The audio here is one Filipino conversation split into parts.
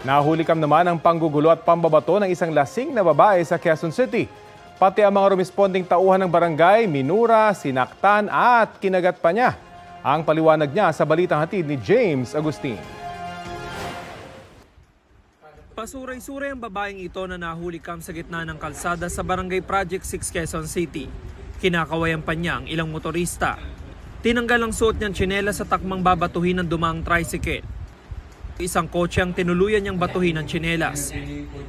Nahulikam naman ang panggugulo at pambabato ng isang lasing na babae sa Quezon City. Pati ang mga rumesponding tauhan ng barangay, minura, sinaktan at kinagat pa niya. Ang paliwanag niya sa balitang hatid ni James Agustin. Pasuray-suray ang babaeng ito na nahulikam sa gitna ng kalsada sa Barangay Project 6 Quezon City. Kinakawayan pa niya ang ilang motorista. Tinanggal ang suot niyang tsinelas sa takmang babatuhin ng dumaang tricycle. Isang kotse ang tinuluyan niyang batuhin ng tsinelas.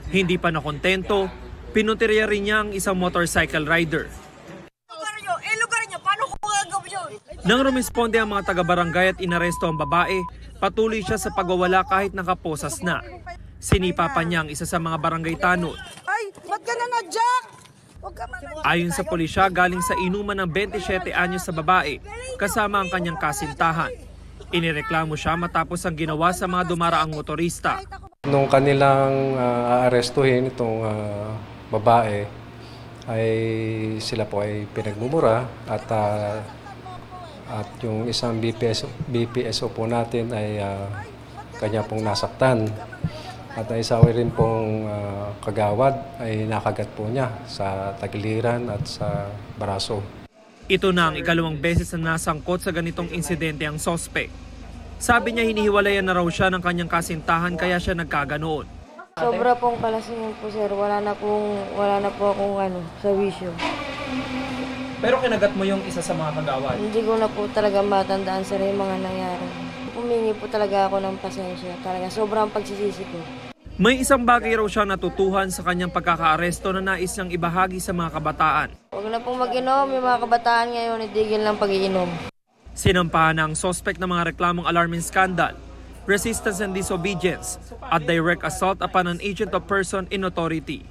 Hindi pa nakontento, pinutirya rin niya ang isang motorcycle rider. Lugar niyo, paano ko gagawin yun? Nang rumisponde ang mga taga-barangay at inaresto ang babae, patuloy siya sa pagwawala kahit nakaposas na. Sinipa pa niya ang isa sa mga barangay tanod. Ay, ba't ka na nag-jack? Ayon sa pulisya, galing sa inuman ng 27 anyos sa babae, kasama ang kanyang kasintahan. Inireklamo siya matapos ang ginawa sa mga dumaraang motorista. Nung kanilang aarestuhin itong babae, ay sila po ay pinagmumura at yung isang BPSO po natin ay kanya pong nasaktan. At isa rin pong kagawad ay nakagat po niya sa tagiliran at sa braso. Ito na ang ikalawang beses na nasangkot sa ganitong insidente ang sospek. Sabi niya hinihiwalayan na raw siya ng kanyang kasintahan kaya siya nagkaganoon. Sobra pong kalasingan po sir, wala na po akong sa wisyo. Pero kinagat mo yung isa sa mga kagawad? Hindi ko na po talaga matandaan sir yung mga nangyari. Humingi po talaga ako ng pasensya, talaga sobrang pagsisisi ko. May isang bagay raw siya natutuhan sa kanyang pagkakaaresto na nais niyang ibahagi sa mga kabataan. Huwag na pong mag-inom, yung mga kabataan ngayon, itigil ng pag-iinom. Sinampahan na ang sospek ng mga reklamong alarming scandal, resistance and disobedience, at direct assault upon an agent of person in authority.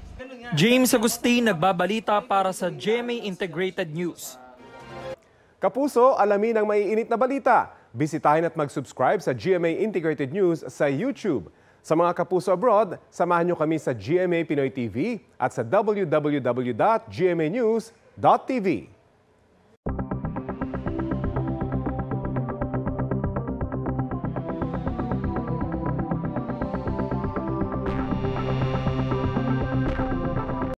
James Agustin, nagbabalita para sa GMA Integrated News. Kapuso, alamin ang maiinit na balita. Bisitahin at mag-subscribe sa GMA Integrated News sa YouTube. Sa mga kapuso abroad, samahan niyo kami sa GMA Pinoy TV at sa www.gmanews.tv.